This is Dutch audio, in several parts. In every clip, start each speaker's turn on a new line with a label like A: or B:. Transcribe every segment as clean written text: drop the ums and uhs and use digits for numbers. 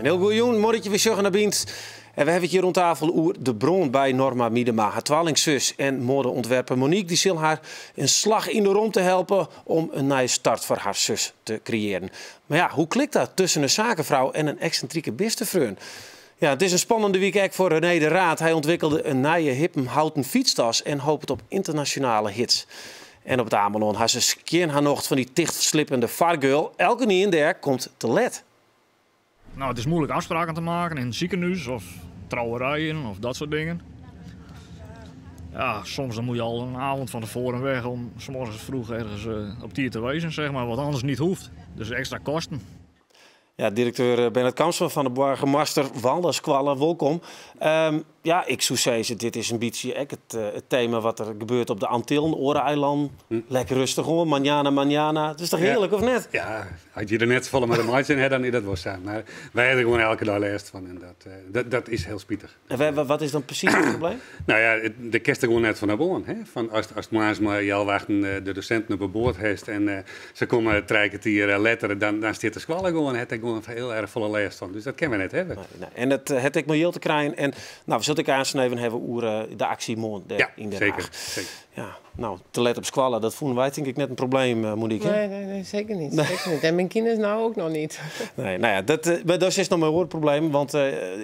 A: heel goed jongen, morgen weer zeggen naar Biens. En we hebben het hier rond tafel over de bron bij Norma Miedema, haar tweelingzus en modeontwerper Monique. Die zal haar een slag in de rom te helpen om een nieuwe start voor haar zus te creëren. Maar ja, hoe klikt dat tussen een zakenvrouw en een excentrieke bistefreun? Ja, het is een spannende week ook voor René de Raad. Hij ontwikkelde een nieuwe hippe houten fietstas en hoopt op internationale hits. En op het Amelon had ze skien haar nog van die tichtslippende Fargirl. Elke nie in der komt te let.
B: Nou, het is moeilijk afspraken te maken in ziekenhuis of trouwerijen of dat soort dingen. Ja, soms dan moet je al een avond van tevoren weg om 's morgens vroeg ergens op tier te wezen, zeg maar, wat anders niet hoeft. Dus extra kosten.
A: Ja, directeur Bernard Kamsman van de Burgermaster Walderskwallen, welkom. Ja, ik zou zeggen, dit is een beetje het thema wat er gebeurt op de Antillen, Oreilanden. Lekker rustig hoor, manjana. Het is toch heerlijk, of net?
C: Ja, had je er net vallen met de maatje in, dan niet dat was samen. Maar wij hebben gewoon elke dag last van en dat is heel spietig.
A: En wat is dan precies het probleem?
C: Nou ja, de kerst er gewoon net van naar boven. Hè? Van als het maar je al wachten de docenten op boord heeft en ze komen 3 kwartier later, dan staat de squallen gewoon. Het gewoon heel erg volle last van. Dus dat kunnen we net hebben.
A: Nee. En het ik miljoen te krijgen. En nou, we zullen ik aansnijven hebben over de actie morgen in Den Haag.
C: Zeker.
A: Ja, nou, te let op squallen, dat vonden wij denk ik net een probleem, Monique.
D: Nee, zeker niet. Zeker niet. En mijn kinderen nou ook nog niet.
A: Nee, nou ja, dat is nog maar een probleem. Want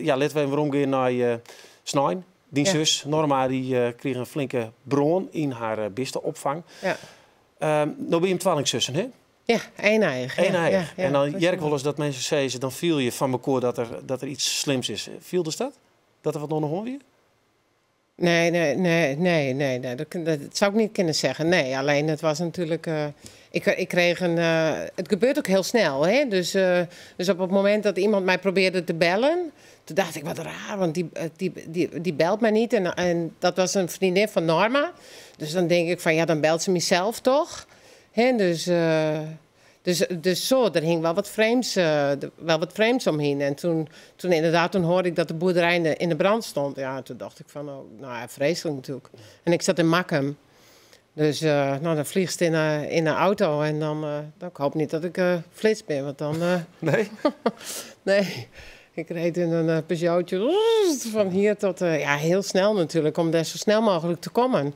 A: ja, laten we even omgaan naar Snijn. Die zus, Norma, die kreeg een flinke bron in haar bistenopvang.
D: Ja.
A: Nou ben je hem tweelingzussen, hè?
D: Ja, één eigen.
A: Ja. En dan jerk wel eens dat mensen zeggen, dan viel je van elkaar dat er iets slims is. Viel dus dat? Dat er wat nog weer?
D: Nee. Dat zou ik niet kunnen zeggen. Nee, alleen het was natuurlijk... Ik kreeg een... het gebeurt ook heel snel, hè. Dus op het moment dat iemand mij probeerde te bellen... Toen dacht ik, wat raar, want die belt mij niet. En dat was een vriendin van Norma. Dus dan denk ik van, ja, dan belt ze mezelf toch. Hè, Dus zo, er hing wel wat frames omheen. En toen hoorde ik dat de boerderij in de brand stond. Ja, toen dacht ik van, oh, nou ja, vreselijk natuurlijk. En ik zat in Makkum. Dus dan vliegst in een auto en dan ik hoop niet dat ik flits ben, want dan...
A: Nee?
D: Nee, ik reed in een Peugeotje van hier tot... ja, heel snel natuurlijk, om daar zo snel mogelijk te komen.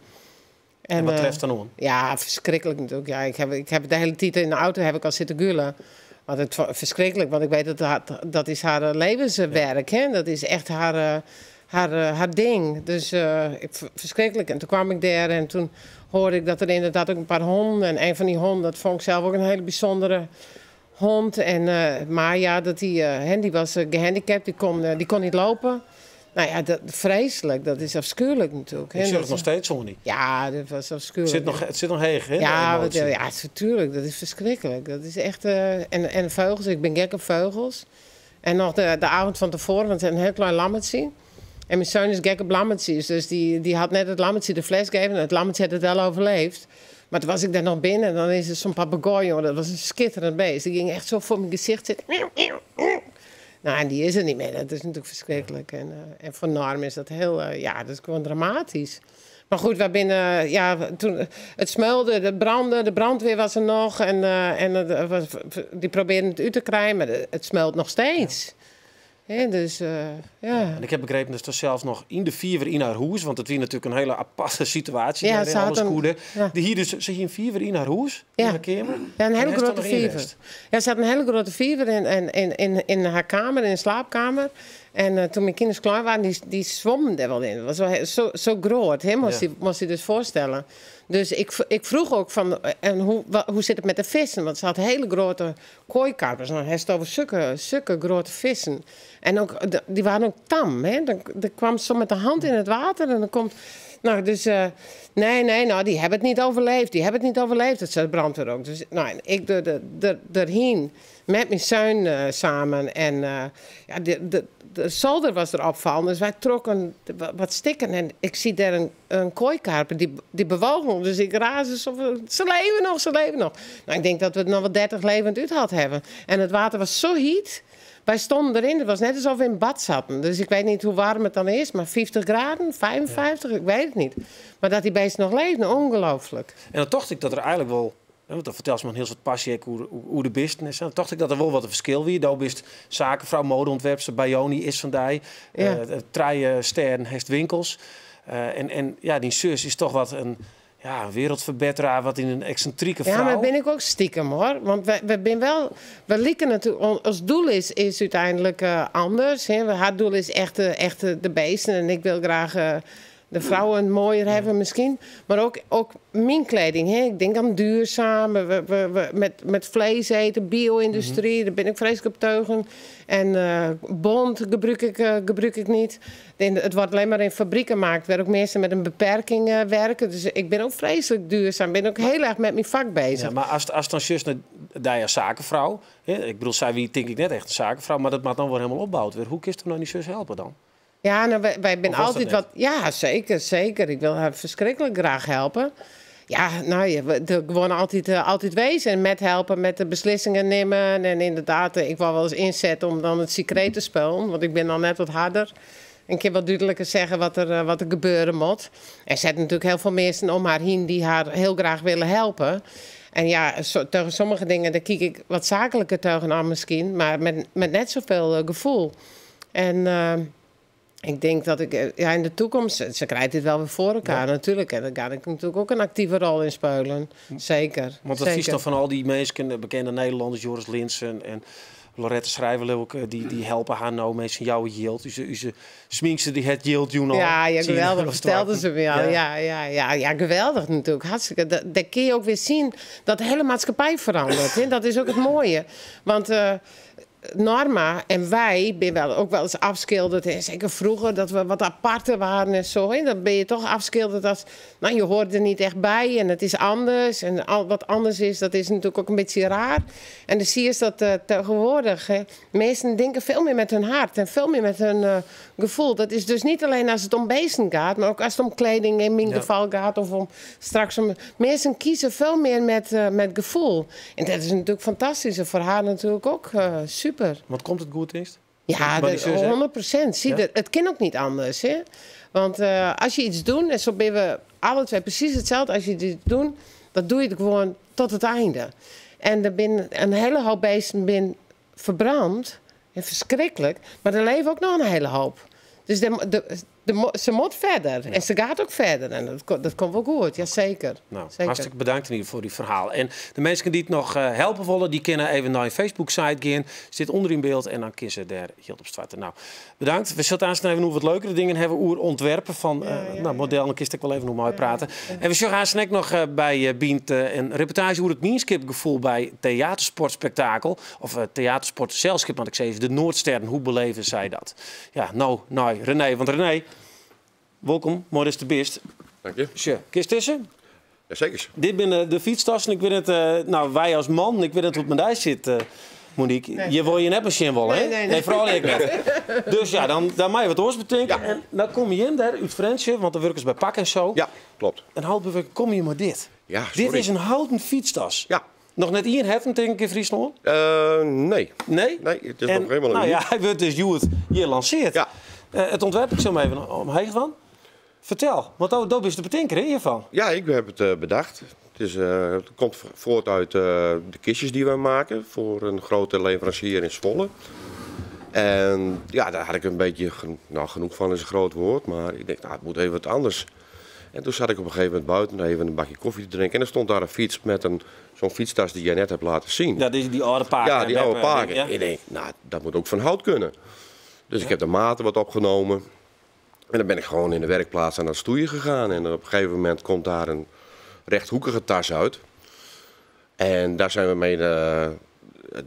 A: En wat treft dan om?
D: Ja, verschrikkelijk natuurlijk. Ja, ik heb de hele tijd in de auto al zitten gulen. Want het verschrikkelijk, want ik weet dat is haar levenswerk. Hè? Dat is echt haar ding. Dus verschrikkelijk. En toen kwam ik daar en toen hoorde ik dat er inderdaad ook een paar honden... En een van die honden, dat vond ik zelf ook een hele bijzondere hond. En Maya, die was gehandicapt, die kon niet lopen... Nou ja, vreselijk. Dat is afschuwelijk natuurlijk.
A: Ik zie het nog steeds, zo niet.
D: Ja, dat was afschuwelijk.
A: Het zit nog heeg, hè?
D: Ja, natuurlijk. Dat is verschrikkelijk. Dat is echt... En vogels. Ik ben gek op vogels. En nog de avond van tevoren, want het is een heel klein lammetje. En mijn zoon is gek op lammetjes. Dus die had net het lammetje de fles gegeven. En het lammetje had het wel overleefd. Maar toen was ik daar nog binnen. En dan is er zo'n papegaai, jongen. Dat was een schitterend beest. Die ging echt zo voor mijn gezicht zitten. Nou, en die is er niet meer. Dat is natuurlijk verschrikkelijk. En voor Norm is dat heel... dat is gewoon dramatisch. Maar goed, toen het smeulde, de brandweer was er nog. Die probeerden het uit te krijgen, maar het smelt nog steeds. Ja, dus,
A: En ik heb begrepen dat er zelfs nog in de vierwer in haar huis... want het was natuurlijk een hele aparte situatie.
D: Ja,
A: Die hier dus, ze hier een vierwer in haar huis, in haar kamer.
D: Ja, een hele grote vierwer. Ja, ze had een hele grote vierwer in haar kamer, in de slaapkamer. En toen mijn kinderen klaar waren, die zwommen er wel in. Dat was zo groot, hè, moest je dus voorstellen. Dus ik vroeg ook van, en hoe zit het met de vissen? Want ze had hele grote kooikarpers. Nou, hij heeft over zulke grote vissen. En ook, die waren ook tam. Hè? Dan kwam ze met de hand in het water en dan komt... Nou, dus nee, die hebben het niet overleefd. Dat zei de brandweer ook. Dus nou, ik erheen met mijn zoon samen. En de zolder was er opvallen. Dus wij trokken wat stikken. En ik zie daar een kooikarper die bewoog nog. Dus ik raasde zo van, ze leven nog. Nou, ik denk dat we het nog wel 30 levend uit hadden hebben. En het water was zo heet. Wij stonden erin, het was net alsof we in bad zaten. Dus ik weet niet hoe warm het dan is, maar 50 graden, 55, ik weet het niet. Maar dat die beest nog leeft, ongelooflijk.
A: En dan dacht ik dat er eigenlijk wel Want dan vertelt ze me een heel soort passie hoe de bisten is. Dan dacht ik dat er wel wat een verschil wie. Daar bist zakenvrouw, modeontwerpster, Bayoni is van die. Treien Stern heeft winkels. En die zus is toch wat een wereldverbeteraar, wat in een excentrieke vrouw.
D: Ja, maar ben ik ook stiekem hoor. Want we lieken natuurlijk, ons doel is uiteindelijk anders. Hè. Haar doel is echt de beesten. En ik wil graag de vrouwen mooier hebben misschien. Maar ook mijn kleding. Hè. Ik denk aan duurzaam, met vlees eten, bio-industrie. Daar ben ik vreselijk op teugen. En bont gebruik ik niet. Het wordt alleen maar in fabrieken gemaakt, waar ook mensen met een beperking werken. Dus ik ben ook vreselijk duurzaam. Ik ben ook heel erg met mijn vak bezig.
A: Ja, maar als dan juist daar als zakenvrouw, ik bedoel, zij wie denk ik net echt een zakenvrouw, maar dat mag dan wel helemaal opbouwd weer. Hoe kun je nou die zus helpen dan?
D: Ja, nou, wij zijn altijd wat. Ja, zeker. Ik wil haar verschrikkelijk graag helpen. Ja, nou, gewoon altijd wezen en met helpen, met de beslissingen nemen. En inderdaad, ik wil wel eens inzetten om dan het secret te spelen, want ik ben dan net wat harder. Een keer wat duidelijker zeggen wat er gebeuren moet. Er zijn natuurlijk heel veel mensen om haar heen die haar heel graag willen helpen. En ja, tegen sommige dingen daar kijk ik wat zakelijker tegenaan misschien, maar met net zoveel gevoel. En ik denk dat ik in de toekomst, ze krijgt dit wel weer voor elkaar natuurlijk. En daar ga ik natuurlijk ook een actieve rol in spelen. Zeker.
A: Want dat is dan van al die mensen, bekende Nederlanders, Joris Linssen en Lorette Schrijverleeuw, die helpen haar nou met zijn jouw yield. Ze sminkste die het yield doen al.
D: Ja, geweldig. Vertelden ze me al. Ja, geweldig natuurlijk. Hartstikke. Daar kun je ook weer zien dat de hele maatschappij verandert. Hè? Dat is ook het mooie. Want Norma en wij ben ook wel eens afschilderd. En zeker vroeger dat we wat aparter waren en zo. Hè? Dan ben je toch afschilderd als, nou, je hoort er niet echt bij en het is anders. En wat anders is, dat is natuurlijk ook een beetje raar. En dan zie je dat tegenwoordig. Hè? Mensen denken veel meer met hun hart en veel meer met hun gevoel. Dat is dus niet alleen als het om beesten gaat, maar ook als het om kleding in mijn geval gaat. Of om straks om. Mensen kiezen veel meer met gevoel. En dat is natuurlijk fantastisch. En voor haar natuurlijk ook super.
A: Want komt het goed eerst?
D: Ja, 100%. Zie, het kan ook niet anders. Hè? Want als je iets doet, en zo ben we alle twee precies hetzelfde. Als je iets doet, dan doe je het gewoon tot het einde. En er zijn een hele hoop beesten verbrand. En verschrikkelijk. Maar er leven ook nog een hele hoop. Dus ze moet verder. Ja. En ze gaat ook verder. En dat komt wel goed, jazeker.
A: Nou,
D: zeker.
A: Hartstikke bedankt in ieder geval voor die verhaal. En de mensen die het nog helpen willen, die kunnen even naar je Facebook-site gaan. Zit onder in beeld en dan kunnen ze daar heel op starten. Nou, bedankt. We zullen aanstaan even wat leukere dingen hebben. Oer ontwerpen van modellen. Dan kun je wel even nog mooi praten. En we zullen gaan snack nog bij Bient een reportage over het Mienskipgevoel bij theatersportspektakel. Of theatersportzelschap, want ik zei even de Noordsterren. Hoe beleven zij dat? Ja, nou, René. Want René, welkom, mooi is de best.
E: Dank je.
A: Sure. Kist tussen?
E: Jazeker.
A: Dit zijn de fietstassen. Ik weet het, wij als man, ik weet het hoe het met mij zit, Monique. Nee. Je wil je net machine wel, hè? Nee, vooral ik net. Dus ja, dan mag je wat oors betekenen. Ja. En dan kom je in daar uit Frensje, want dan werken ze bij Pak en zo.
E: Ja, klopt.
A: En halverwege kom je maar dit.
E: Ja, sorry.
A: Dit is een houten fietstas.
E: Ja.
A: Nog net hier heffen, denk ik, in Friesland?
E: Nee.
A: Nee?
E: Nee, het is nog helemaal
A: niet. Ja, hij wordt dus hier lanceert.
E: Ja.
A: Het ontwerp, ik zal hem even omheen van. Vertel, want daar is de bedenker hiervan.
E: Ja, ik heb het bedacht. Het komt voort uit de kistjes die we maken voor een grote leverancier in Zwolle. En ja, daar had ik een beetje, genoeg van is een groot woord, maar ik denk, het moet even wat anders. En toen zat ik op een gegeven moment buiten even een bakje koffie te drinken. En er stond daar een fiets met zo'n fietstas die jij net hebt laten zien.
A: Ja, die oude paken.
E: Ja, die oude paken. Ja? Ik denk, dat moet ook van hout kunnen. Dus ik heb de maten wat opgenomen. En dan ben ik gewoon in de werkplaats aan het stoeien gegaan. En op een gegeven moment komt daar een rechthoekige tas uit. En daar zijn we mee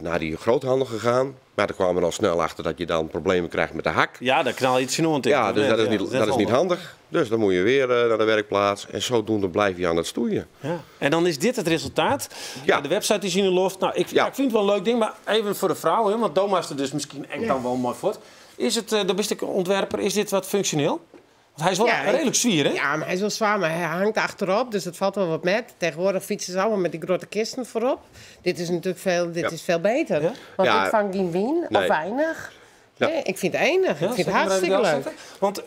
E: naar die groothandel gegaan. Maar daar kwamen we al snel achter dat je dan problemen krijgt met de hak.
A: Ja, daar knal je iets in.
E: Ja, dus dat is niet handig. Dus dan moet je weer naar de werkplaats. En zodoende blijf je aan het stoeien.
A: Ja. En dan is dit het resultaat. Ja. De website is in de loft. Nou, ik vind het wel een leuk ding. Maar even voor de vrouw, hè, want Thomas er dus misschien echt dan wel mooi voor. Is het, de beste ontwerper, is dit wat functioneel? Want hij is wel redelijk zwier, hè?
D: Ja, maar hij is wel zwaar, maar hij hangt achterop, dus het valt wel wat met. Tegenwoordig fietsen ze allemaal met die grote kisten voorop. Dit is natuurlijk veel beter. Ja. Want ik vang geen wien, of weinig.
E: Ja.
D: Nee, ik vind het enig. Ik vind het hartstikke leuk.
A: Want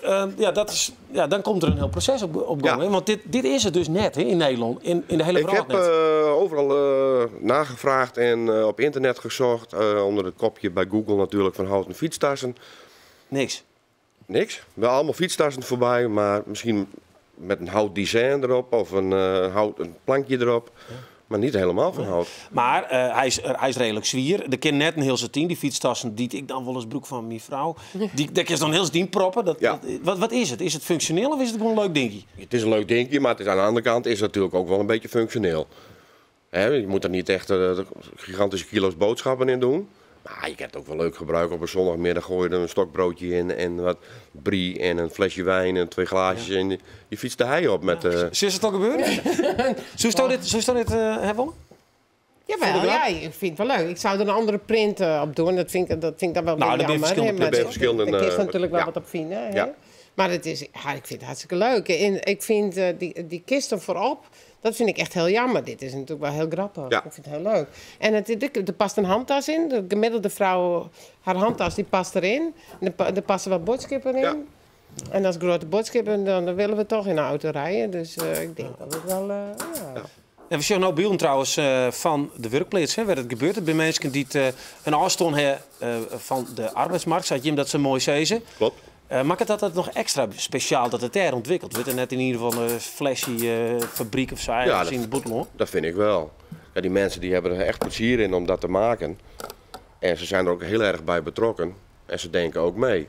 A: dan komt er een heel proces op gang.
E: Ja.
A: Hè? Want dit is het dus net hè, in Nederland, in de hele
E: Ik
A: wereld
E: heb
A: net.
E: overal nagevraagd en op internet gezocht. Onder het kopje bij Google natuurlijk van houten fietstassen.
A: Niks.
E: Niks. Wel allemaal fietstassen voorbij, maar misschien met een hout design erop of een plankje erop. Ja. Maar niet helemaal van hout.
A: Maar hij is redelijk zwier. De kind net een heel zijn die fietstassen die ik dan wel eens broek van mijn vrouw. Dat is dan heel zijn proppen. Wat is het? Is het functioneel of is het gewoon een leuk dingetje?
E: Het is een leuk dingetje, maar aan de andere kant is het natuurlijk ook wel een beetje functioneel. Je moet er niet echt gigantische kilo's boodschappen in doen. Maar je kan het ook wel leuk gebruiken. Op een zondagmiddag gooi je er een stokbroodje in en wat brie en een flesje wijn en 2 glaasjes. En je fietst de hei op met...
A: Is het al gebeurd? Zo is dit hebben?
D: Jawel, ja, ik vind het wel leuk. Ik zou er een andere print op doen. Dat vind ik dan wel
A: Nou,
D: jammer.
E: verschillende...
D: Daar kun je natuurlijk wel wat op vinden. Hè?
E: Ja.
D: Maar ik vind het hartstikke leuk. En ik vind die kisten voorop, dat vind ik echt heel jammer. Dit is natuurlijk wel heel grappig.
E: Ja.
D: Ik vind het heel leuk. En er past een handtas in. De gemiddelde vrouw, haar handtas, die past erin. Er passen wat boodschappen in.
E: Ja.
D: En als grote boodschappen, dan willen we toch in een auto rijden. Dus ik denk dat het wel... ja.
A: En we zien nou beelden trouwens van de werkplaats. Waar het gebeurt. Bij mensen die een afstand hebben van de arbeidsmarkt. Zei Jim dat ze mooi zeiden.
E: Klopt.
A: Maakt het nog extra speciaal dat het er ontwikkeld wordt? En net in ieder geval een flesje fabriek of zo.
E: Ja,
A: in de boetelon.
E: Dat vind ik wel. Ja, die mensen die hebben er echt plezier in om dat te maken. En ze zijn er ook heel erg bij betrokken. En ze denken ook mee.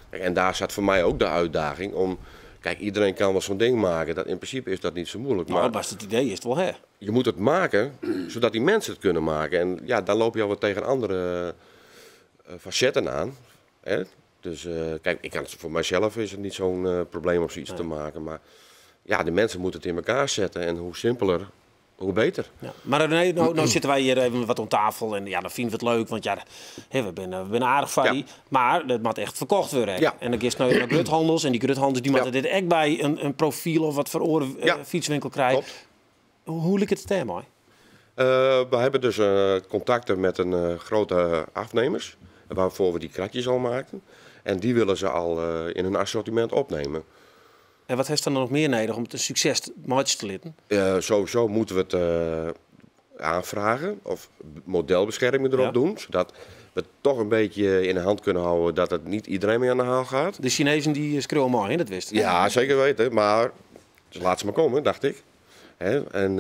E: En daar zat voor mij ook de uitdaging om... Kijk, iedereen kan wel zo'n ding maken. In principe is dat niet zo moeilijk.
A: Nou,
E: maar
A: dat was het idee, is het wel hè?
E: je moet het maken, zodat die mensen het kunnen maken. En ja, dan loop je al wat tegen andere facetten aan. Hè? Dus kijk, voor mijzelf is het niet zo'n probleem om zoiets te maken. Maar ja, de mensen moeten het in elkaar zetten. En hoe simpeler, hoe beter.
A: Ja. Maar nou zitten wij hier even wat om tafel. En ja, dan vinden we het leuk. Want ja, we zijn aardig van die. Maar dat moet echt verkocht worden.
E: Ja.
A: En dan is nou naar gruthandels. En die gruthandels die moeten dit echt bij een profiel of wat voor oren fietswinkel krijgen.
E: Klopt.
A: Hoe ligt het er mooi?
E: We hebben dus contacten met een grote afnemers. Waarvoor we die kratjes al maakten. En die willen ze al in hun assortiment opnemen.
A: En wat heeft er dan nog meer nodig om het een succes te litten?
E: Sowieso moeten we het aanvragen of modelbescherming erop doen. Zodat we het toch een beetje in de hand kunnen houden dat het niet iedereen mee aan de haal gaat.
A: De Chinezen die schreeuwen mooi, dat wist ik.
E: Ja, zeker weten. Maar dus laat ze maar komen, dacht ik. En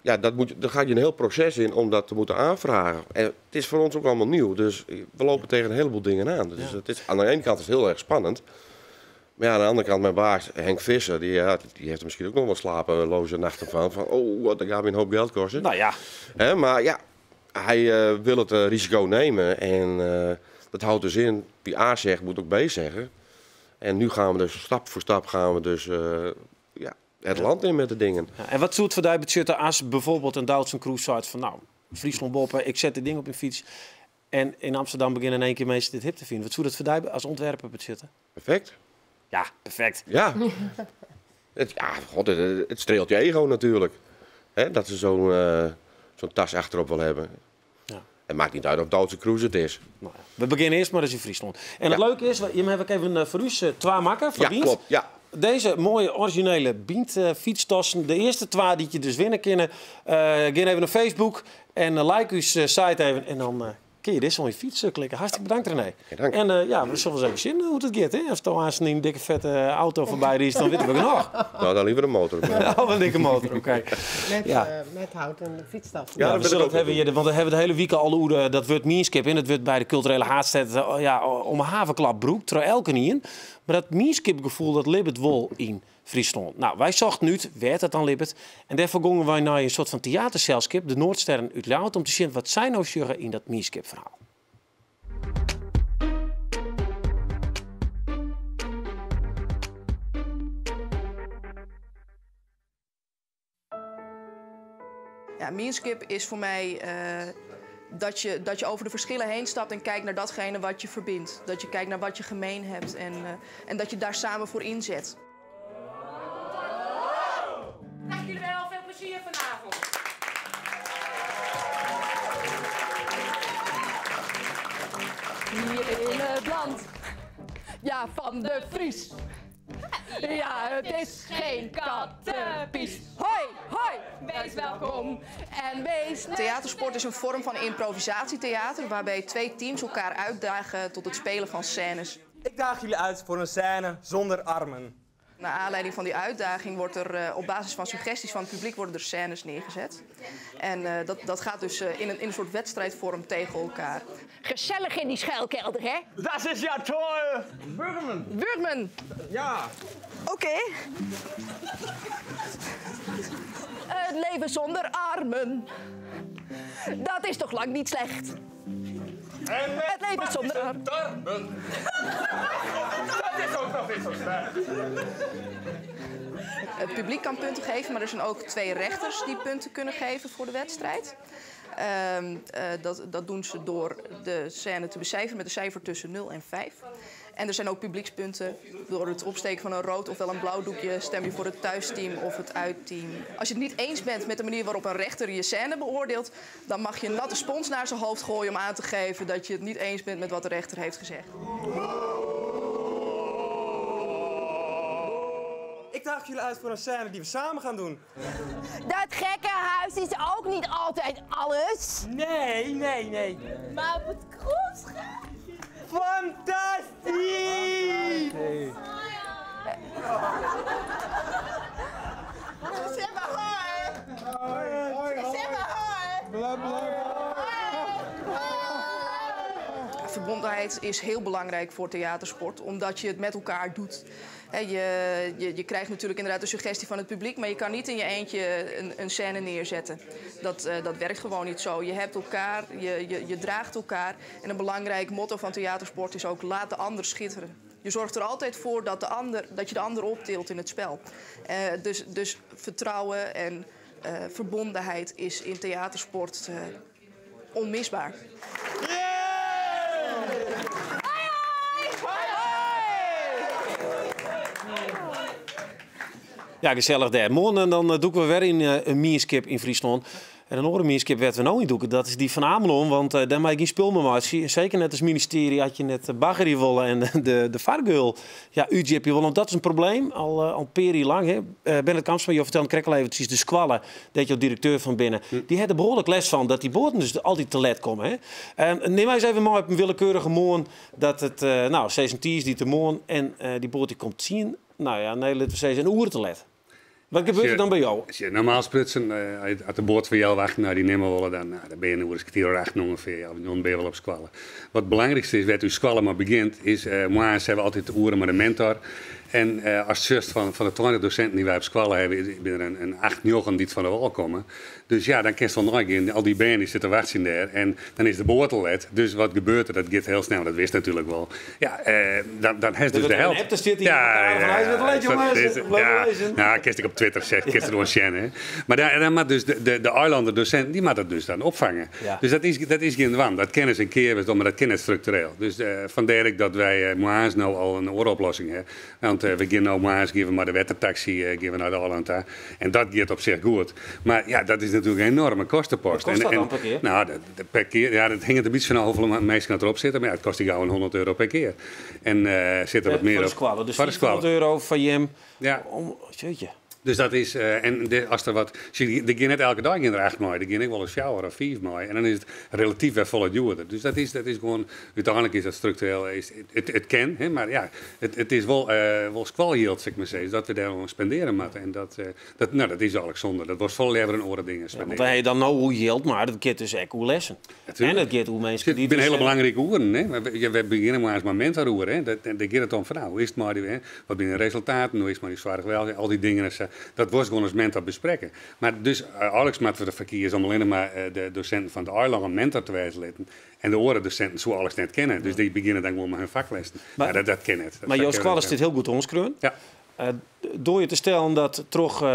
E: ja, daar ga je een heel proces in om dat te moeten aanvragen. En het is voor ons ook allemaal nieuw. Dus we lopen tegen een heleboel dingen aan. Dus het is, aan de ene kant is het heel erg spannend. Maar ja, aan de andere kant, mijn baas Henk Visser, die heeft er misschien ook nog wel slapeloze nachten van. Oh, dat gaat me een hoop geld kosten.
A: Nou ja.
E: Maar ja, hij wil het risico nemen. En dat houdt dus in, wie A zegt, moet ook B zeggen. En nu gaan we dus stap voor stap het land in met de dingen.
A: Ja, en wat zoet voor die budgetten als bijvoorbeeld een Duitse cruise site van nou, Friesland Boppen, ik zet dit ding op een fiets. En in Amsterdam beginnen in één keer mensen dit hip te vinden. Wat zoet het voor die als ontwerper budgetten?
E: Perfect.
A: Ja, perfect.
E: Ja. Het streelt je ego natuurlijk. Dat ze zo'n tas achterop wil hebben. Ja. Het maakt niet uit of Duitse cruise het is.
A: Nou, we beginnen eerst maar eens in Friesland. En het leuke is, je heb ik even voor u 2 makken van Biend.
E: Klopt. Ja.
A: Deze mooie originele Biend fietstassen. De eerste 2 die je dus winnen kunnen. Ga even naar Facebook en like uw site even. En dan kun je dit zo in je fiets klikken. Hartstikke bedankt René.
E: Ja, dank.
A: En we zullen eens even zien hoe het gaat. Hè? Als er aan een dikke vette auto voorbij is, dan weten we nog.
E: Nou, dan liever een motor.
A: Een dikke motor, oké.
D: Met hout en fietstas.
A: Ja, we zullen het hebben hier, want we hebben de hele week al hoe dat wordt Mienskip in. Het wordt bij de culturele haardstad om een havenklapbroek, terwijl elke niet in. Maar dat Mienskip-gevoel, dat libbet wel in Friesland. Nou, wij zochten nu, werd het dan libbet. En daarvoor gingen wij naar een soort van theatercelskip, de Noordsterren uit Lout, om te zien wat zij nou zeggen in dat Mienskip-verhaal.
F: Ja, Mienskip is voor mij dat je over de verschillen heen stapt en kijkt naar datgene wat je verbindt. Dat je kijkt naar wat je gemeen hebt en dat je daar samen voor inzet.
G: Dank jullie wel, veel plezier vanavond.
F: Hier in het Ja, van de Vries. Ja, het is geen kattenpies. Hoi, hoi, wees welkom en wees... Theatersport is een vorm van improvisatietheater waarbij 2 teams elkaar uitdagen tot het spelen van scènes.
H: Ik daag jullie uit voor een scène zonder armen.
F: Naar aanleiding van die uitdaging wordt er op basis van suggesties van het publiek worden er scènes neergezet. En dat gaat dus in een soort wedstrijdvorm tegen elkaar.
I: Gezellig in die schuilkelder, hè?
H: Dat is ja toll! Burgman!
F: Burgman!
H: Ja!
F: Oké. Het leven zonder armen. Dat is toch lang niet slecht? Het leven zonder armen.
H: Dat is ook nog niet zo slecht.
F: Het publiek kan punten geven, maar er zijn ook 2 rechters die punten kunnen geven voor de wedstrijd. Dat doen ze door de scène te becijferen met een cijfer tussen 0 en 5. En er zijn ook publiekspunten. Door het opsteken van een rood of wel een blauw doekje stem je voor het thuisteam of het uitteam. Als je het niet eens bent met de manier waarop een rechter je scène beoordeelt, dan mag je een natte spons naar zijn hoofd gooien om aan te geven dat je het niet eens bent met wat de rechter heeft gezegd.
H: Ik daag jullie uit voor een scène die we samen gaan doen.
I: Dat gekkenhuis is ook niet altijd alles.
H: Nee.
I: Maar op het kroes
H: Fantastisch!
I: Zeg maar hoi! Zeg maar hoi!
F: Verbondenheid is heel belangrijk voor theatersport, omdat je het met elkaar doet. Je krijgt natuurlijk inderdaad de suggestie van het publiek, maar je kan niet in je eentje een scène neerzetten. Dat werkt gewoon niet zo. Je hebt elkaar, je draagt elkaar. En een belangrijk motto van theatersport is ook: laat de ander schitteren. Je zorgt er altijd voor dat je de ander optilt in het spel. Dus vertrouwen en verbondenheid is in theatersport onmisbaar.
A: Ja, gezellig daar. Morgen dan doen we weer in een Mierskip in Friesland. En een andere Mierskip werd we nou niet doen. Dat is die van Amelon, want daar maak ik geen spul meer mee. Zeker net als ministerie had je net bagger willen en de vargeul. Ja, UGP willen. Dat is een probleem, al peri lang. Hè. Bennett Kampsma, je vertelde krek al eventjes de squallen, dat je directeur van binnen. Die had er behoorlijk les van, dat die boten dus altijd te let komen. Hè. Neem maar eens even maar op een willekeurige moon dat het, steeds een ties die te moon en die boot die komt zien. Nou ja, Nederland steeds een oer te let. Wat gebeurt er dan bij jou?
C: Als je normaal sprutsen uit de boord van jou wachten naar die nemen willen, dan ben je een uur kwartier achter ongeveer. Ja, dan ben je wel op squallen. Wat het belangrijkste is, wat uw squallen maar begint, is moa's hebben altijd de oeren met een mentor. En als zus van de 20 docenten die wij op squallen hebben, ben er een 8 die het van de wal komen. Dus ja, dan kent van nooit al die benen zitten wachten daar en dan is de boord al let. Dus wat gebeurt er? Dat gaat heel snel, dat wist natuurlijk wel. Ja, dan heeft dus de helft. Ja, kist ik op Twitter zeg, kist er door Sjen. Maar dan moet dus de eilander docent, die moet dat dus dan opvangen. Ja. Dus dat is geen wand. Dat kennen ze een keer, maar dat kennen het structureel. Dus vandaar dat wij Moa's nou al een ooroplossing hebben. Want we gaan nou Moa's geven maar de wettertaxi geven naar de Holland. En dat gaat op zich goed. Maar ja, dat is natuurlijk een enorme kostenpost.
A: Wat kost dat dan per keer?
C: Nou, per keer, ja, dat hing er een beetje van hoeveel mensen erop zitten. Maar ja, het kost die gauw €100 per keer. En zit er wat meer op.
A: Dus €400 van Jim.
C: Ja.
A: Jeetje.
C: Dus dat is, als er wat, er gaan net elke dag in de 8 mei, er gaan ik wel een shower of 5 mei. En dan is het relatief weer volle duurder. Dus dat is gewoon, uiteindelijk is dat structureel, het kan, hè, maar ja, het is wel squalhield, zeg ik maar steeds, dat we daar gewoon spenderen moeten. En dat is eigenlijk zonde. Dat wordt vol liever een oren dingen spenderen.
A: Want hij dan nou hoe hield, maar dat gaat dus echt hoe lessen.
C: Natuurlijk.
A: En dat gaat hoe mensen
C: die. Het zijn hele belangrijke oeren, hè. We beginnen maar eens met mentorroeren, hè. Daar gaat het om van, nou, hoe is het maar, hè? Wat zijn de resultaten, hoe is het maar die zware geweld, al die dingen. Dat was gewoon als mentor bespreken. Maar dus eigenlijk moeten we de verkeer om alleen maar de docenten van de eiland een mentor te wijzen laten. En de andere docenten zo alles net kennen. Dus die beginnen dan gewoon met hun vaklessen. Maar dat kennen het.
A: Maar Joost Kwal is dit heel goed omschreven.
C: Ja.
A: Door je te stellen dat toch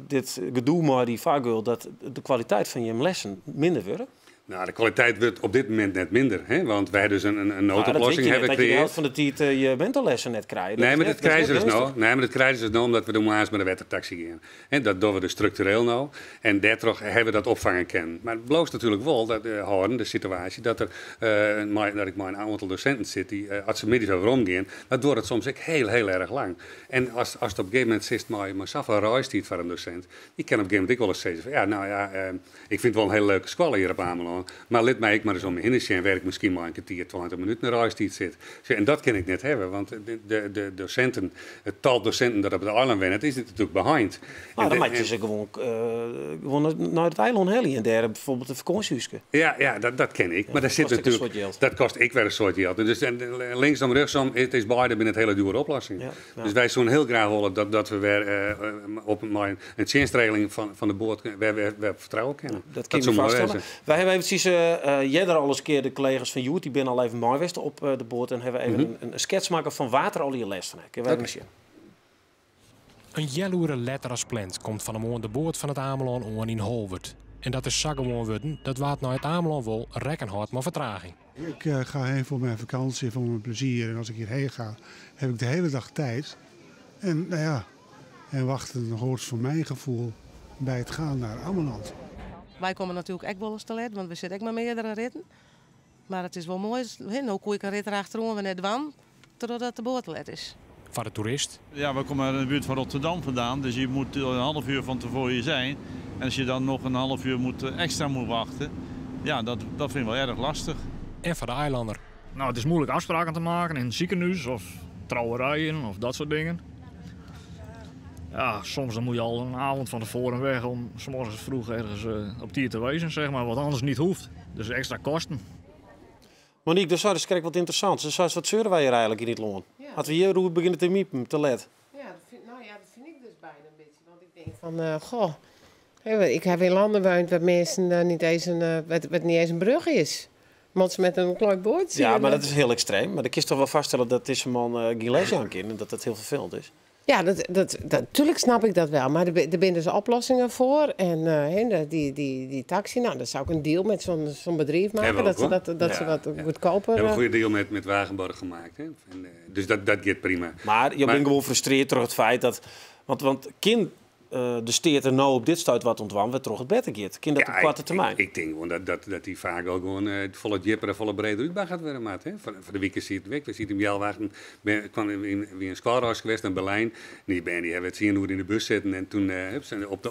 A: dit gedoe maar die vargeul, dat de kwaliteit van je lessen minder wordt?
C: Nou, de kwaliteit wordt op dit moment net minder. Hè? Want wij dus een noodoplossing hebben
A: gecreëerd. Dat je de helft van de tijd je mentorlessen net krijgt.
C: Nee, maar dat krijgen ze dus omdat we de maas met de wettentaxie gaan. En dat doen we dus structureel nou. En daardoor hebben we dat opvangen kennen. Maar het belooft natuurlijk wel dat de situatie dat ik maar een aantal docenten zit die als ze middags over omgaan, dat wordt het soms ook heel erg lang. En als het op een gegeven moment zit maar zoveel reistijd voor een docent, die kan op een gegeven moment ook wel eens zeggen van ik vind het wel een hele leuke school hier op Ameland. Maar let mij ik maar eens om me heen en werk misschien maar een kwartier, 20 minuten naar reistijd zit. En dat kan ik net hebben, want de docenten, het tal docenten dat op het eiland wennen, is het natuurlijk behind.
A: Nou, dan moet je ze gewoon naar het eiland hellen en daar bijvoorbeeld een vakantiehuisje.
C: Ja, dat ken ik. Maar daar zit natuurlijk, dat kost ik weer een soort geld. Dus linksom, rechtsom, het is beide binnen het hele dure oplossing. Ja. Dus wij zouden heel graag willen dat we weer op een tjenstregeling van de boord weer vertrouwen kennen.
A: Dat kan je vaststellen. Wij hebben eventjes, jij er al eens keer de collega's van Joet, die ben al even Maawesten op de boord en hebben even een sketch maken van waterolie les van ik.
J: Een jaloere letter als plant komt van hem aan de boord van het Ameland aan in Holwert. En dat is zo gewoon worden, dat waard naar het Ameland wel rekkenhard maar vertraging.
K: Ik ga heen voor mijn vakantie, voor mijn plezier. En als ik hierheen ga, heb ik de hele dag tijd. En en wachten hoort voor mijn gevoel bij het gaan naar Ameland.
L: Wij komen natuurlijk ook wel eens te laat, want we zitten ook met meerdere ritten. Maar het is wel mooi, nu koe ik een rit erachterom we net dwan, totdat de boot let is.
J: Voor de toerist?
M: Ja, we komen uit de buurt van Rotterdam vandaan, dus je moet een half uur van tevoren hier zijn. En als je dan nog een half uur extra moet wachten, ja, dat vind ik wel erg lastig.
J: En voor de eilander?
B: Nou, het is moeilijk afspraken te maken in ziekenhuis of trouwerijen of dat soort dingen. Ja, soms dan moet je al een avond van tevoren weg om 's morgens vroeg ergens op tijd te wezen, zeg maar, wat anders niet hoeft. Dus extra kosten.
A: Monique, dat is wat interessant. Dus wat zeuren wij hier eigenlijk in dit loon? Ja. Als we hier beginnen te miepen, te let.
D: Ja, dat vind ik dus bijna een beetje. Want ik denk van, ik heb in landen gewoond waar mensen niet eens een brug is. Want ze met een klein boord zien.
A: Ja, maar dat is heel extreem. Maar dan kun je toch wel vaststellen dat deze man geen les aan kan en dat dat heel vervelend is.
D: Ja, natuurlijk snap ik dat wel. Maar er zijn dus oplossingen voor. En die taxi, nou, dat zou ik een deal met zo'n bedrijf maken. Dat ze wat goedkoper...
C: We hebben een goede deal met Wagenborg gemaakt. Hè? En, dus dat gaat prima.
A: Maar je bent gewoon gefrustreerd door het feit dat... Want kind... de steert er nou op dit stuit wat ontwam, we toch het beter gaat. Kind dat op korte termijn.
C: Ik denk gewoon dat hij vaak ook gewoon volle jipper en volle brede uitbaan gaat worden, maat. Voor de weekend ziet het weg. We zien hem Jelwagen, kwam in een schoolreis geweest in Berlijn. Die hebben het zien hoe we in de bus zitten en toen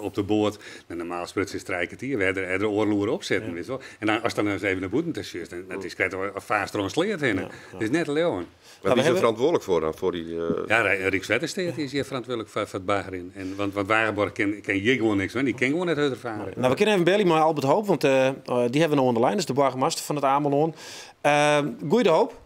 C: op de boord. En normaal sprutsen strijken hier. We hadden er oorloeren op zetten, weet je wel. En dan, als dan eens even naar boeten tussen dan het is krijgt er vast transleerd in. Het is net Leon.
E: Maar wie is er verantwoordelijk voor dan? Voor die,
C: Ja, Rijkswettersteed is hier verantwoordelijk voor het bagger in. Want Wagenborg ken je gewoon niks, man. Die ken gewoon net uit ervaren.
A: Nou, we kunnen even bellen met Albert Hoop, want die hebben we nou aan de lijn. Dat is de burgemeester van het Ameland. Goeie Hoop.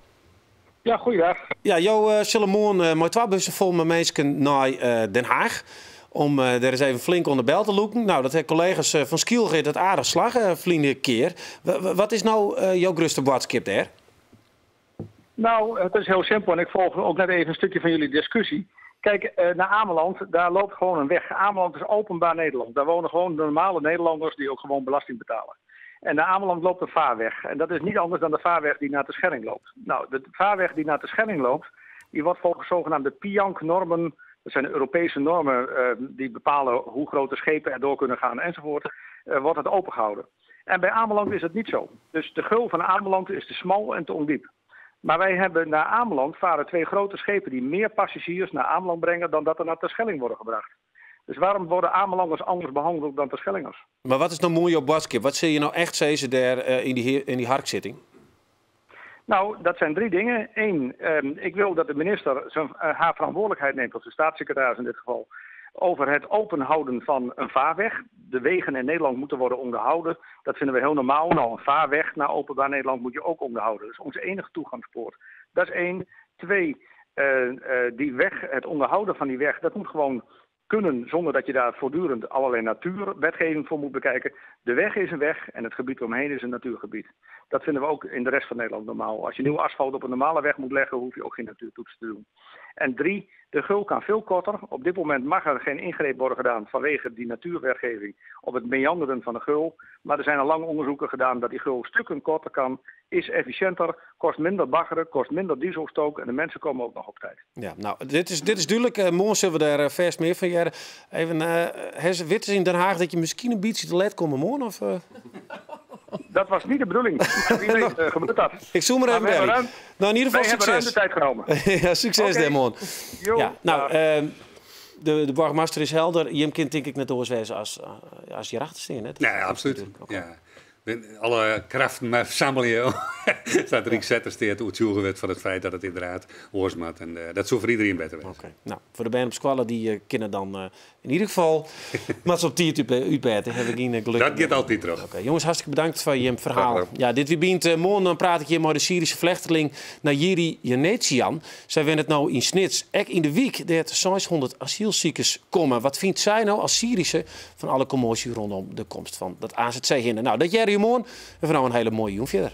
N: Ja, goeiedag.
A: Ja, jou zullen morgen met 2 bussen vol met mensen naar Den Haag. Om er eens even flink onder bel te loeken. Nou, dat hebben collega's van Skiel dat aardig slag, vrienden keer. Wat is nou jouw grootste boodschap daar?
N: Nou, het is heel simpel en ik volg ook net even een stukje van jullie discussie. Kijk, naar Ameland, daar loopt gewoon een weg. Ameland is openbaar Nederland. Daar wonen gewoon normale Nederlanders die ook gewoon belasting betalen. En naar Ameland loopt een vaarweg. En dat is niet anders dan de vaarweg die naar Terschelling loopt. Nou, de vaarweg die naar Terschelling loopt, die wordt volgens zogenaamde PIANC-normen, dat zijn de Europese normen die bepalen hoe grote schepen erdoor kunnen gaan enzovoort, wordt het opengehouden. En bij Ameland is het niet zo. Dus de geul van Ameland is te smal en te ondiep. Maar wij hebben naar Ameland varen 2 grote schepen die meer passagiers naar Ameland brengen dan dat er naar Terschelling worden gebracht. Dus waarom worden Amelanders anders behandeld dan Terschellingers?
A: Maar wat is nou mooi op boodschap? Wat zie je nou echt zeggen daar in die harkzitting?
N: Nou, dat zijn 3 dingen. 1, ik wil dat de minister haar verantwoordelijkheid neemt, of de staatssecretaris in dit geval, over het openhouden van een vaarweg. De wegen in Nederland moeten worden onderhouden. Dat vinden we heel normaal. Nou, een vaarweg naar openbaar Nederland moet je ook onderhouden. Dat is onze enige toegangspoort. Dat is 1. 2, die weg, het onderhouden van die weg, dat moet gewoon kunnen zonder dat je daar voortdurend allerlei natuurwetgeving voor moet bekijken. De weg is een weg en het gebied omheen is een natuurgebied. Dat vinden we ook in de rest van Nederland normaal. Als je nieuw asfalt op een normale weg moet leggen, hoef je ook geen natuurtoets te doen. En 3, de geul kan veel korter. Op dit moment mag er geen ingreep worden gedaan vanwege die natuurwetgeving op het meanderen van de geul. Maar er zijn al lang onderzoeken gedaan dat die geul stukken korter kan, is efficiënter, kost minder baggeren, kost minder dieselstook en de mensen komen ook nog op tijd.
A: Ja, nou, dit is duidelijk. Morgen zullen we daar vers meer van jaren. Even, wit is in Den Haag dat je misschien een beetje te laat komt morgen? Of,
N: Dat was niet de bedoeling. Wie weet gebeurt dat.
A: Ik zoom er even bij. Nou, in ieder geval succes.
N: Hebben ruim de tijd genomen.
A: Ja, succes
N: okay.
A: Demon.
N: Ja,
A: nou, de burgemeester is helder. Je kunt denk ik net doorwezen als je erachter staat. Hè?
C: Ja, absoluut. Okay. Ja. Alle krachten maar verzamel je. Dat Riek Zetters het uitzoeken van het feit dat het inderdaad oorsmaat. En dat zou voor iedereen beter zijn.
A: Okay. Nou, voor de band op Squallen die kunnen dan in ieder geval. Maar op 10 uitbeten heb ik geen geluk.
C: Dat gaat altijd terug.
A: Okay. Jongens, hartstikke bedankt voor je verhaal. Ja, dit weekend morgen dan praat ik hier met de Syrische vlechteling Najiri Yanetian. Zij winnen het nou in Snits. Ek in de week dat 600 asielziekers komen. Wat vindt zij nou als Syrische van alle commotie rondom de komst van dat AZC-hinder? Nou, dat jij morgen en voor nou een hele mooie jongen verder.